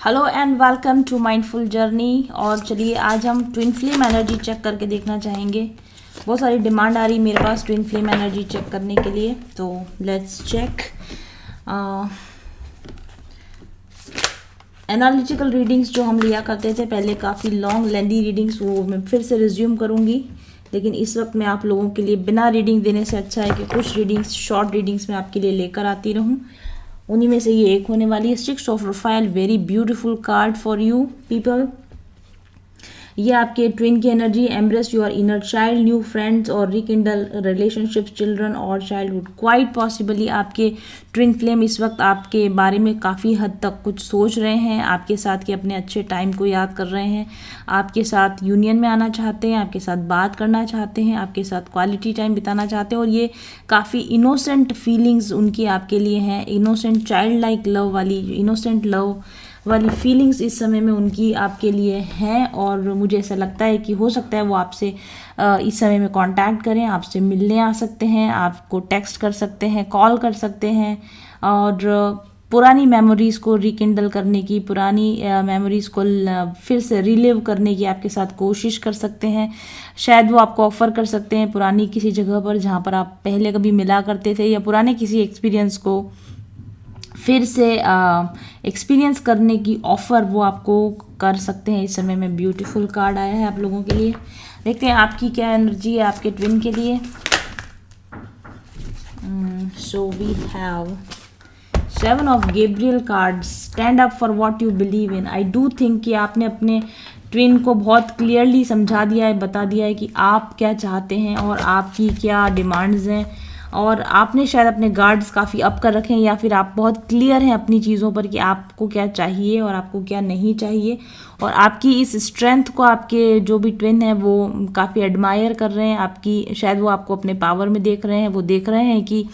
Hello and welcome to mindful journey. और चलिए आज हम ट्विन फ्लेम एनर्जी चेक करके देखना चाहेंगे। बहुत सारी डिमांड आ रही मेरे पास ट्विन फ्लेम एनर्जी चेक करने के लिए, तो लेट्स चेक। एनालिटिकल रीडिंग्स जो हम लिया करते थे पहले, काफ़ी लॉन्ग लेंदी रीडिंग्स, वो मैं फिर से रिज्यूम करूँगी। लेकिन इस वक्त मैं आप लोगों के लिए बिना रीडिंग देने से अच्छा है कि कुछ रीडिंग्स, शॉर्ट रीडिंग्स मैं आपके लिए लेकर आती रहूँ। उन्हीं में से ये एक होने वाली है। 6 of profile, very beautiful card for you people. ये आपके ट्विन की energy, embrace your inner child, new friends और रिकिंडल रिलेशनशिप्स, चिल्ड्रन और चाइल्डहुड। क्वाइट पॉसिबली आपके ट्विन फ्लेम इस वक्त आपके बारे में काफ़ी हद तक कुछ सोच रहे हैं, आपके साथ के अपने अच्छे टाइम को याद कर रहे हैं, आपके साथ यूनियन में आना चाहते हैं, आपके साथ बात करना चाहते हैं, आपके साथ क्वालिटी टाइम बिताना चाहते हैं। और ये काफ़ी इनोसेंट फीलिंग्स उनकी आपके लिए हैं, इनोसेंट चाइल्ड लाइक लव वाली, इनोसेंट लव वाली फीलिंग्स इस समय में उनकी आपके लिए हैं। और मुझे ऐसा लगता है कि हो सकता है वो आपसे इस समय में कांटेक्ट करें, आपसे मिलने आ सकते हैं, आपको टेक्स्ट कर सकते हैं, कॉल कर सकते हैं और पुरानी मेमोरीज़ को रिकिंडल करने की, पुरानी मेमोरीज़ को फिर से रिलिव करने की आपके साथ कोशिश कर सकते हैं। शायद वो आपको ऑफ़र कर सकते हैं पुरानी किसी जगह पर जहाँ पर आप पहले कभी मिला करते थे, या पुराने किसी एक्सपीरियंस को फिर से एक्सपीरियंस करने की ऑफ़र वो आपको कर सकते हैं। इस समय में ब्यूटीफुल कार्ड आया है आप लोगों के लिए। देखते हैं आपकी क्या एनर्जी है आपके ट्विन के लिए। So we have 7 of Gabriel cards, stand up for what you believe in. I do think कि आपने अपने ट्विन को बहुत क्लियरली समझा दिया है, बता दिया है कि आप क्या चाहते हैं और आपकी क्या डिमांड्स हैं। और आपने शायद अपने गार्ड्स काफ़ी अप कर रखे हैं, या फिर आप बहुत क्लियर हैं अपनी चीज़ों पर कि आपको क्या चाहिए और आपको क्या नहीं चाहिए। और आपकी इस स्ट्रेंथ को आपके जो भी ट्विन हैं वो काफ़ी एडमायर कर रहे हैं आपकी। शायद वो आपको अपने पावर में देख रहे हैं, वो देख रहे हैं कि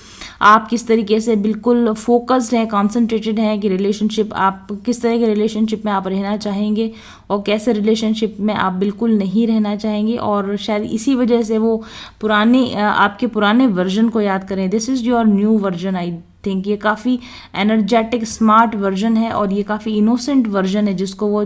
आप किस तरीके से बिल्कुल फोकस्ड हैं, कॉन्सेंट्रेटेड हैं कि रिलेशनशिप, आप किस तरह के रिलेशनशिप में आप रहना चाहेंगे और कैसे रिलेशनशिप में आप बिल्कुल नहीं रहना चाहेंगे। और शायद इसी वजह से वो आपके पुराने वर्जन को याद करें। This is your new version. I think ये काफ़ी एनर्जेटिक, स्मार्ट वर्जन है और ये काफ़ी इनोसेंट वर्जन है जिसको वो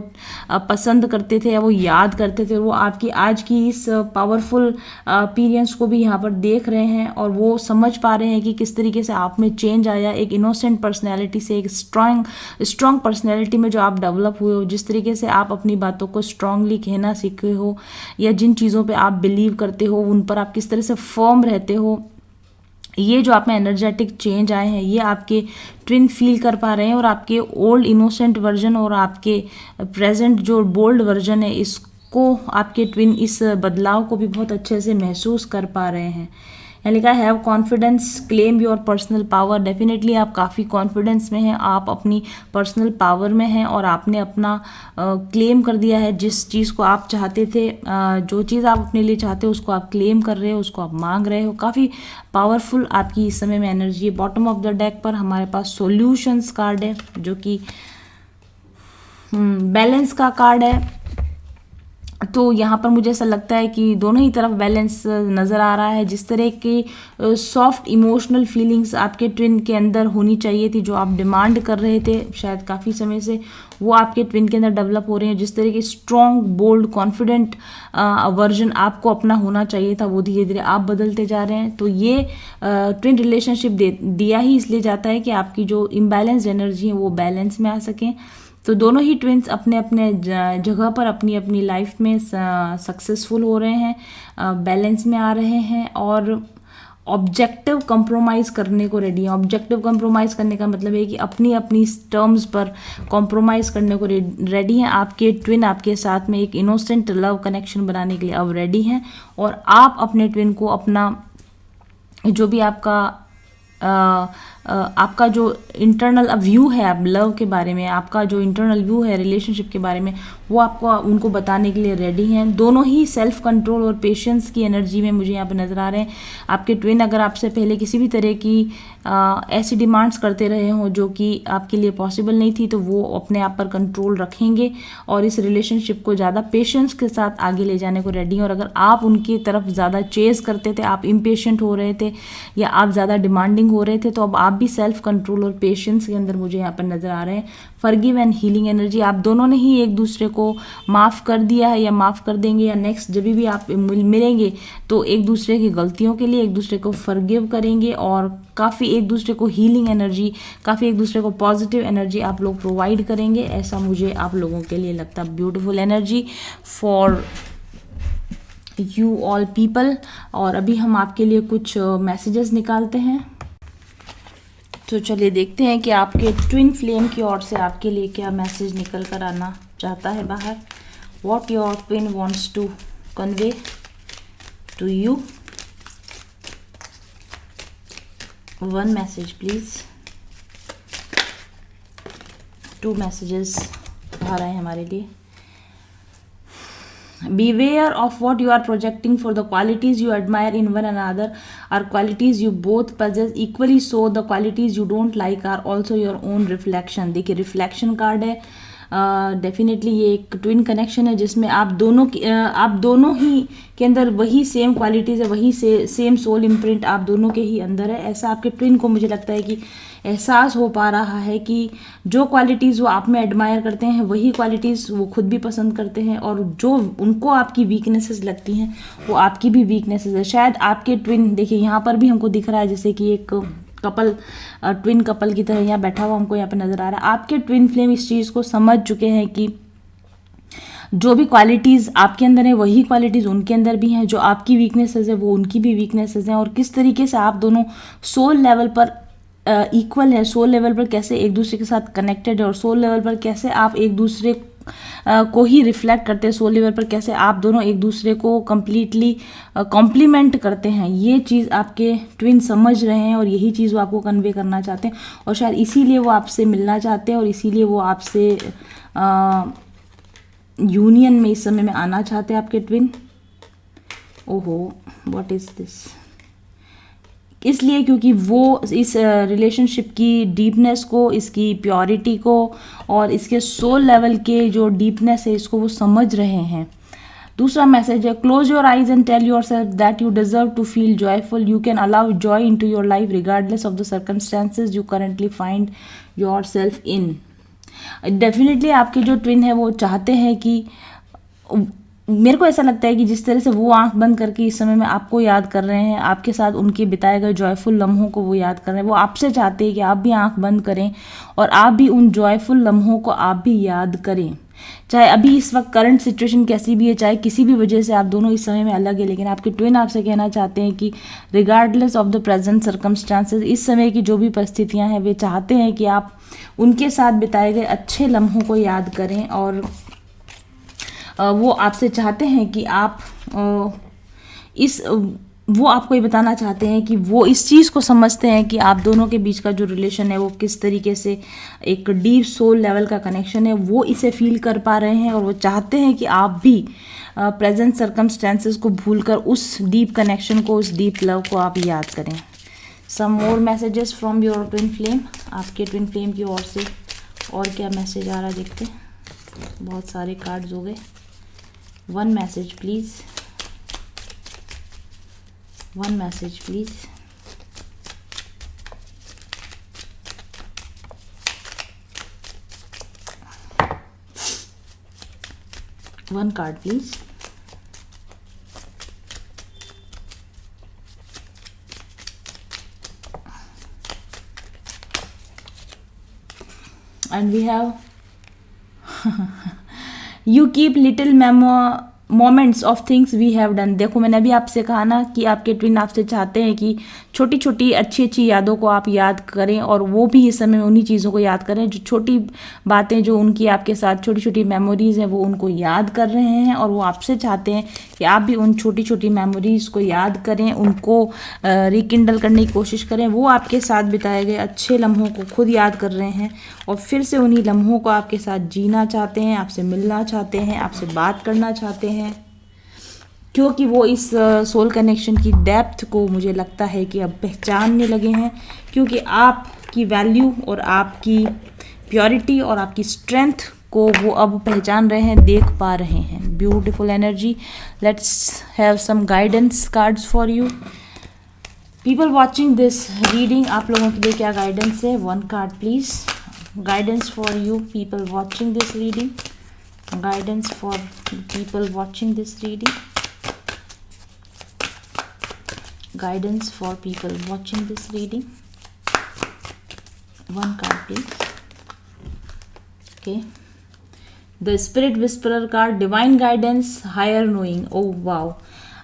पसंद करते थे या वो याद करते थे। वो आपकी आज की इस पावरफुल अपीयरेंस को भी यहाँ पर देख रहे हैं और वो समझ पा रहे हैं कि किस तरीके से आप में चेंज आया, एक इनोसेंट पर्सनैलिटी से एक स्ट्रॉन्ग पर्सनैलिटी में जो आप डेवलप हुए हो, जिस तरीके से आप अपनी बातों को स्ट्रांगली कहना सीखे हो, या जिन चीज़ों पर आप बिलीव करते हो उन पर आप किस तरह से फर्म रहते हो। ये जो आप में एनर्जेटिक चेंज आए हैं ये आपके ट्विन फील कर पा रहे हैं। और आपके ओल्ड इनोसेंट वर्जन और आपके प्रेजेंट जो बोल्ड वर्जन है, इसको आपके ट्विन इस बदलाव को भी बहुत अच्छे से महसूस कर पा रहे हैं। यहाँ लिखा है have confidence, claim your personal power. Definitely आप काफ़ी कॉन्फिडेंस में हैं, आप अपनी पर्सनल पावर में हैं और आपने अपना क्लेम कर दिया है जिस चीज़ को आप चाहते थे। जो चीज़ आप अपने लिए चाहते हो उसको आप क्लेम कर रहे हो, उसको आप मांग रहे हो। काफ़ी पावरफुल आपकी इस समय में एनर्जी है। बॉटम ऑफ द डेक पर हमारे पास सॉल्यूशंस कार्ड है जो कि बैलेंस का कार्ड है। तो यहाँ पर मुझे ऐसा लगता है कि दोनों ही तरफ बैलेंस नज़र आ रहा है। जिस तरह की सॉफ्ट इमोशनल फीलिंग्स आपके ट्विन के अंदर होनी चाहिए थी, जो आप डिमांड कर रहे थे शायद काफ़ी समय से, वो आपके ट्विन के अंदर डेवलप हो रहे हैं। जिस तरह की स्ट्रॉन्ग, बोल्ड, कॉन्फिडेंट वर्जन आपको अपना होना चाहिए था, वो धीरे धीरे आप बदलते जा रहे हैं। तो ये ट्विन रिलेशनशिप दिया ही इसलिए जाता है कि आपकी जो इम्बैलेंस्ड एनर्जी है वो बैलेंस में आ सकें। तो दोनों ही ट्विन्स अपने अपने जगह पर अपनी अपनी लाइफ में सक्सेसफुल हो रहे हैं, बैलेंस में आ रहे हैं और ऑब्जेक्टिव कंप्रोमाइज़ करने को रेडी हैं। ऑब्जेक्टिव कंप्रोमाइज़ करने का मतलब है कि अपनी अपनी टर्म्स पर कॉम्प्रोमाइज़ करने को रेडी हैं। आपके ट्विन आपके साथ में एक इनोसेंट लव कनेक्शन बनाने के लिए अब रेडी हैं। और आप अपने ट्विन को अपना जो भी आपका जो इंटरनल व्यू है आप लव के बारे में, आपका जो इंटरनल व्यू है रिलेशनशिप के बारे में, वो आपको उनको बताने के लिए रेडी हैं। दोनों ही सेल्फ कंट्रोल और पेशेंस की एनर्जी में मुझे यहाँ पे नज़र आ रहे हैं। आपके ट्विन अगर आपसे पहले किसी भी तरह की ऐसी डिमांड्स करते रहे हों जो कि आपके लिए पॉसिबल नहीं थी, तो वो अपने आप पर कंट्रोल रखेंगे और इस रिलेशनशिप को ज़्यादा पेशेंस के साथ आगे ले जाने को रेडी हैं। और अगर आप उनकी तरफ ज़्यादा चेज़ करते थे, आप इम्पेशेंट हो रहे थे या आप ज़्यादा डिमांडिंग हो रहे थे, तो अब आप भी सेल्फ कंट्रोल और पेशेंस के अंदर मुझे यहाँ पर नज़र आ रहे हैं। फॉरगिव एंड हीलिंग एनर्जी, आप दोनों ने ही एक दूसरे को माफ़ कर दिया है या माफ़ कर देंगे, या नेक्स्ट जब भी आप मिलेंगे तो एक दूसरे की गलतियों के लिए एक दूसरे को फॉरगिव करेंगे और काफ़ी एक दूसरे को हीलिंग एनर्जी, काफ़ी एक दूसरे को पॉजिटिव एनर्जी आप लोग प्रोवाइड करेंगे, ऐसा मुझे आप लोगों के लिए लगता है। Beautiful energy for you all people. और अभी हम आपके लिए कुछ मैसेजेस निकालते हैं, तो चलिए देखते हैं कि आपके ट्विन फ्लेम की ओर से आपके लिए क्या मैसेज निकल कर आना चाहता है बाहर। What your twin wants to convey to you. One message please, two messages बाहर आए हमारे लिए। Beware of what you are projecting, for the qualities you admire in one another are qualities you both possess equally, so the qualities you don't like are also your own reflection। देखिए reflection card है, definitely ये एक twin connection है जिसमें आप दोनों ही के अंदर वही सेम क्वालिटीज़ है, वही सेम सोल इम्प्रिंट आप दोनों के ही अंदर है। ऐसा आपके ट्विन को मुझे लगता है कि एहसास हो पा रहा है कि जो क्वालिटीज़ वो आप में एडमायर करते हैं वही क्वालिटीज़ वो खुद भी पसंद करते हैं, और जो उनको आपकी वीकनेसेस लगती हैं वो आपकी भी वीकनेसेस है। शायद आपके ट्विन, देखिए यहाँ पर भी हमको दिख रहा है जैसे कि एक कपल, ट्विन कपल की तरह यहाँ बैठा हुआ हमको यहाँ पर नज़र आ रहा है। आपके ट्विन फ्लेम इस चीज़ को समझ चुके हैं कि जो भी क्वालिटीज़ आपके अंदर है वही क्वालिटीज़ उनके अंदर भी हैं, जो आपकी वीकनेसेस है वो उनकी भी वीकनेसेस हैं, और किस तरीके से आप दोनों सोल लेवल पर इक्वल है, सोल लेवल पर कैसे एक दूसरे के साथ कनेक्टेड है, और सोल लेवल पर कैसे आप एक दूसरे को ही रिफ्लेक्ट करते हैं, सोल लेवल पर कैसे आप दोनों एक दूसरे को कम्प्लीटली कॉम्प्लीमेंट करते हैं। ये चीज़ आपके ट्विन समझ रहे हैं और यही चीज़ वो आपको कन्वे करना चाहते हैं, और शायद इसीलिए वो आपसे मिलना चाहते हैं और इसीलिए वो आपसे यूनियन में इस समय में आना चाहते हैं आपके ट्विन। ओहो, व्हाट इज़ दिस। इसलिए क्योंकि वो इस रिलेशनशिप की डीपनेस को, इसकी प्योरिटी को और इसके सोल लेवल के जो डीपनेस है इसको वो समझ रहे हैं। दूसरा मैसेज है, close your eyes and tell yourself that you deserve to feel joyful, you can allow joy into your life regardless of the circumstances you currently find yourself in. Definitely आपके जो twin है वो चाहते हैं कि, मेरे को ऐसा लगता है कि जिस तरह से वो आंख बंद करके इस समय में आपको याद कर रहे हैं, आपके साथ उनके बिताए गए जॉयफुल लम्हों को वो याद कर रहे हैं, वो आपसे चाहते हैं कि आप भी आंख बंद करें और आप भी उन जॉयफुल लम्हों को आप भी याद करें। चाहे अभी इस वक्त करंट सिचुएशन कैसी भी है, चाहे किसी भी वजह से आप दोनों इस समय में अलग है, लेकिन आपके ट्विन आपसे कहना चाहते हैं कि regardless of the present circumstances, इस समय की जो भी परिस्थितियाँ हैं वे चाहते हैं कि आप उनके साथ बिताए गए अच्छे लम्हों को याद करें, और वो आपसे चाहते हैं कि आप वो आपको ये बताना चाहते हैं कि वो इस चीज़ को समझते हैं कि आप दोनों के बीच का जो रिलेशन है वो किस तरीके से एक डीप सोल लेवल का कनेक्शन है, वो इसे फील कर पा रहे हैं, और वो चाहते हैं कि आप भी प्रेजेंट सर्कमस्टेंसेस को भूलकर उस डीप कनेक्शन को, उस डीप लव को आप याद करें। Some more messages from your twin flame, आपके ट्विन फ्लेम की ओर से और क्या मैसेज आ रहा है देखते हैं। बहुत सारे कार्ड्स हो गए। One message please, one message please. One card please. And we have you keep little moments of things we have done। देखो मैंने अभी आपसे कहा ना कि आपके ट्विन आपसे चाहते हैं कि छोटी छोटी अच्छी अच्छी यादों को आप याद करें, और वो भी इस समय में उन्हीं चीज़ों को याद करें, जो छोटी बातें जो उनकी आपके साथ छोटी छोटी मेमोरीज़ हैं वो उनको याद कर रहे हैं, और वो आपसे चाहते हैं कि आप भी उन छोटी छोटी मेमोरीज़ को याद करें, उनको रिकिंडल करने की कोशिश करें। वो आपके साथ बिताए गए अच्छे लम्हों को खुद याद कर रहे हैं, और फिर से उन्हीं लम्हों को आपके साथ जीना चाहते हैं, आपसे मिलना चाहते हैं, आपसे बात करना चाहते हैं, क्योंकि वो इस सोल कनेक्शन की डेप्थ को मुझे लगता है कि अब पहचानने लगे हैं, क्योंकि आपकी वैल्यू और आपकी प्योरिटी और आपकी स्ट्रेंथ को वो अब पहचान रहे हैं, देख पा रहे हैं। Beautiful energy. Let's have some guidance cards for you people watching this reading, आप लोगों के लिए क्या गाइडेंस है? One card please, guidance for you people watching this reading, guidance for people watching this reading, guidance for people watching this reading. One card please. Okay, the spirit whisperer card, divine guidance, higher knowing. Oh wow,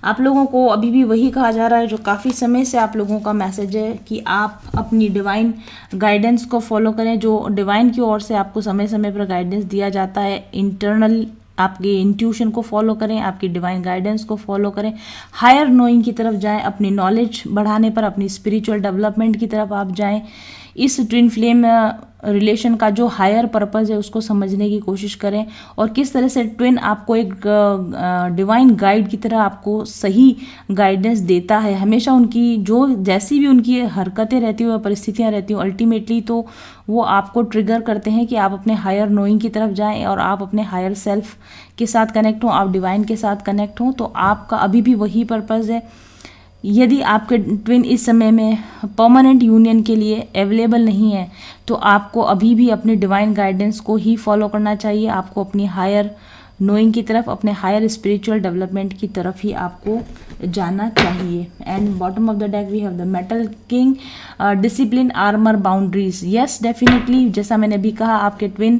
आप लोगों को अभी भी वही कहा जा रहा है जो काफ़ी समय से आप लोगों का मैसेज है कि आप अपनी डिवाइन गाइडेंस को फॉलो करें, जो डिवाइन की ओर से आपको समय समय पर गाइडेंस दिया जाता है। इंटरनल आपके इंट्यूशन को फॉलो करें, आपकी डिवाइन गाइडेंस को फॉलो करें, हायर नोइंग की तरफ जाएं, अपनी नॉलेज बढ़ाने पर, अपनी स्पिरिचुअल डेवलपमेंट की तरफ आप जाएं। इस ट्विन फ्लेम रिलेशन का जो हायर पर्पस है उसको समझने की कोशिश करें और किस तरह से ट्विन आपको एक डिवाइन गाइड की तरह आपको सही गाइडेंस देता है। हमेशा उनकी जो जैसी भी उनकी हरकतें रहती हो, परिस्थितियां रहती हो, अल्टीमेटली तो वो आपको ट्रिगर करते हैं कि आप अपने हायर नोइंग की तरफ जाएं और आप अपने हायर सेल्फ के साथ कनेक्ट हों, आप डिवाइन के साथ कनेक्ट हों। तो आपका अभी भी वही पर्पस है। यदि आपके ट्विन इस समय में परमानेंट यूनियन के लिए अवेलेबल नहीं है तो आपको अभी भी अपने डिवाइन गाइडेंस को ही फॉलो करना चाहिए। आपको अपनी हायर नोइंग की तरफ, अपने हायर स्पिरिचुअल डेवलपमेंट की तरफ ही आपको जाना चाहिए। And bottom of the deck we have the metal king, discipline, armour, boundaries. Yes definitely, जैसा मैंने अभी कहा, आपके ट्विन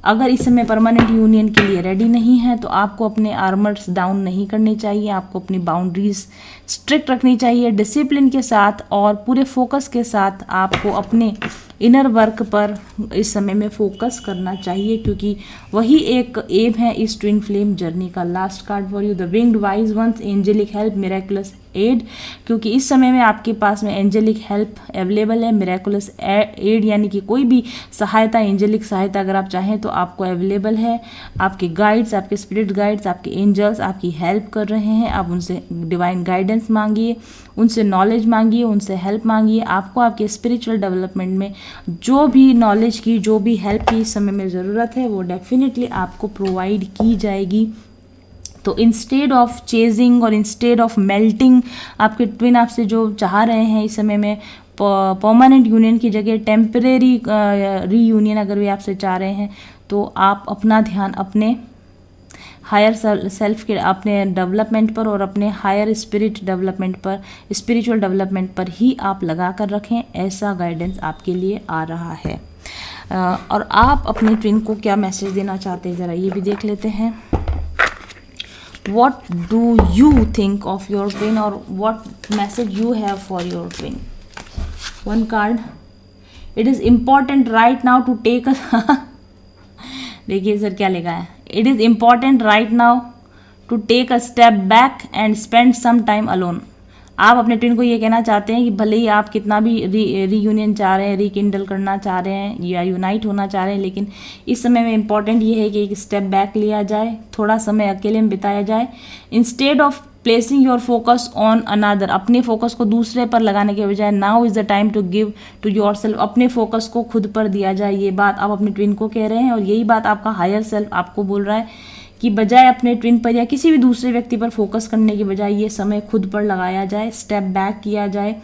अगर इस समय परमानेंट यूनियन के लिए रेडी नहीं है तो आपको अपने आर्मर्स डाउन नहीं करने चाहिए, आपको अपनी बाउंड्रीज स्ट्रिक्ट रखनी चाहिए डिसिप्लिन के साथ और पूरे फोकस के साथ आपको अपने इनर वर्क पर इस समय में फोकस करना चाहिए, क्योंकि वही एक एम है इस ट्विन फ्लेम जर्नी का। Last card for you, the winged wise ones, angelic help, miraculous aid, क्योंकि इस समय में आपके पास में एंजेलिक हेल्प अवेलेबल है। मिरेकुलस एड यानी कि कोई भी सहायता, एंजेलिक सहायता अगर आप चाहें तो आपको अवेलेबल है। आपके गाइड्स, आपके स्पिरिट गाइड्स, आपके एंजल्स आपकी हेल्प कर रहे हैं। आप उनसे डिवाइन गाइडेंस मांगिए, उनसे नॉलेज मांगिए, उनसे हेल्प मांगिए। आपको आपके स्पिरिचुअल डेवलपमेंट में जो भी नॉलेज की, जो भी हेल्प की इस समय में ज़रूरत है वो डेफिनेटली आपको प्रोवाइड की जाएगी। तो इंस्टेड ऑफ चेजिंग और इंस्टेड ऑफ मेल्टिंग, आपके ट्विन आपसे जो चाह रहे हैं इस समय में परमानेंट यूनियन की जगह टेम्परेरी रीयूनियन अगर वे आपसे चाह रहे हैं तो आप अपना ध्यान अपने हायर सेल्फ के, अपने डेवलपमेंट पर और अपने हायर स्पिरिट डेवलपमेंट पर, स्पिरिचुअल डेवलपमेंट पर ही आप लगा कर रखें। ऐसा गाइडेंस आपके लिए आ रहा है। और आप अपने ट्विन को क्या मैसेज देना चाहते हैं ज़रा ये भी देख लेते हैं। What do you think of your twin or what message you have for your twin? One card. It is important right now to take a देखिए सर क्या लिखा है। It is important right now to take a step back and spend some time alone. आप अपने twin को ये कहना चाहते हैं कि भले ही आप कितना भी रीयूनियन चाह रहे हैं, रिकिंडल करना चाह रहे हैं या यूनाइट होना चाह रहे हैं, लेकिन इस समय में इम्पॉर्टेंट ये है कि एक स्टेप बैक लिया जाए, थोड़ा समय अकेले में बिताया जाए। Instead of placing your focus on another, अपने फोकस को दूसरे पर लगाने के बजाय now is the time to give to yourself, अपने फोकस को खुद पर दिया जाए। ये बात आप अपने ट्विन को कह रहे हैं और यही बात आपका हायर सेल्फ आपको बोल रहा है कि बजाय अपने ट्विन पर या किसी भी दूसरे व्यक्ति पर फोकस करने के बजाय ये समय खुद पर लगाया जाए, स्टेप बैक किया जाए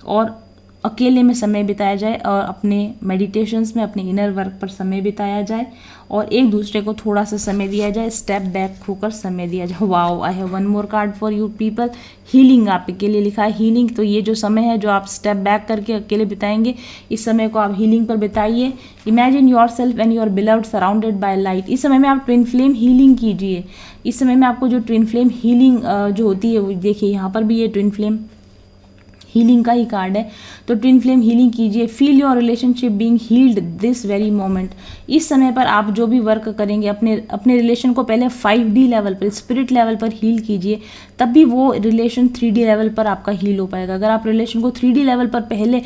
और अकेले में समय बिताया जाए और अपने मेडिटेशंस में, अपने इनर वर्क पर समय बिताया जाए और एक दूसरे को थोड़ा सा समय दिया जाए, स्टेप बैक होकर समय दिया जाए। Wow, I have one more card for you people, healing आपके लिए लिखा है। हीलिंग, तो ये जो समय है जो आप स्टेप बैक करके अकेले बिताएंगे, इस समय को आप हीलिंग पर बिताइए। Imagine yourself and your beloved surrounded by light. इस समय में आप ट्विन फ्लेम हीलिंग कीजिए। इस समय में आपको जो ट्विन फ्लेम हीलिंग जो होती है, देखिए यहाँ पर भी ये ट्विन फ्लेम हीलिंग का ही कार्ड है, तो ट्विन फ्लेम हीलिंग कीजिए। Feel your relationship being healed this very moment. इस समय पर आप जो भी वर्क करेंगे अपने रिलेशन को पहले 5D लेवल पर, स्पिरिट लेवल पर हील कीजिए, तब भी वो रिलेशन 3D लेवल पर आपका हील हो पाएगा। अगर आप रिलेशन को 3D लेवल पर पहले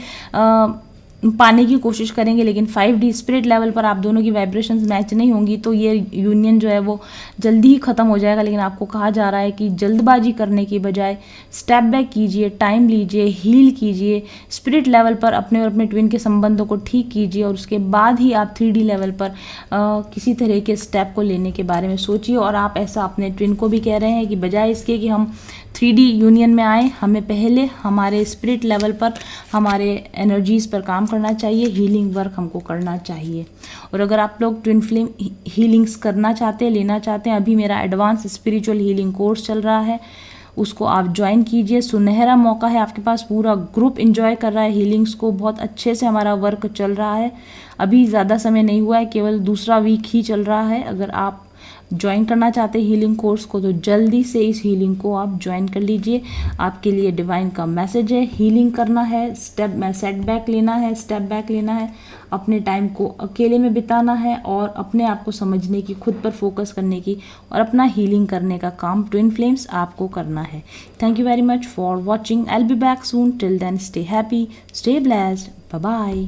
पाने की कोशिश करेंगे लेकिन 5D स्पिरिट लेवल पर आप दोनों की वाइब्रेशंस मैच नहीं होंगी तो ये यूनियन जो है वो जल्दी ही ख़त्म हो जाएगा। लेकिन आपको कहा जा रहा है कि जल्दबाजी करने की बजाय स्टेप बैक कीजिए, टाइम लीजिए, हील कीजिए, स्पिरिट लेवल पर अपने और अपने ट्विन के संबंधों को ठीक कीजिए और उसके बाद ही आप 3D लेवल पर किसी तरह के स्टेप को लेने के बारे में सोचिए। और आप ऐसा अपने ट्विन को भी कह रहे हैं कि बजाय इसके कि हम 3D यूनियन में आए, हमें पहले हमारे स्पिरिट लेवल पर, हमारे एनर्जीज़ पर काम करना चाहिए, हीलिंग वर्क हमको करना चाहिए। और अगर आप लोग ट्विन फ्लेम हीलिंग्स करना चाहते हैं, लेना चाहते हैं, अभी मेरा एडवांस स्पिरिचुअल हीलिंग कोर्स चल रहा है, उसको आप ज्वाइन कीजिए। सुनहरा मौका है आपके पास, पूरा ग्रुप एंजॉय कर रहा है हीलिंग्स को, बहुत अच्छे से हमारा वर्क चल रहा है। अभी ज़्यादा समय नहीं हुआ है, केवल दूसरा वीक ही चल रहा है। अगर आप ज्वाइन करना चाहते हैं हीलिंग कोर्स को तो जल्दी से इस हीलिंग को आप ज्वाइन कर लीजिए। आपके लिए डिवाइन का मैसेज है, हीलिंग करना है, सेटबैक लेना है, स्टेप बैक लेना है, अपने टाइम को अकेले में बिताना है और अपने आप को समझने की, खुद पर फोकस करने की और अपना हीलिंग करने का काम ट्विन फ्लेम्स आपको करना है। Thank you very much for watching. I will be back soon. Till then stay happy, stay blessed, bye bye.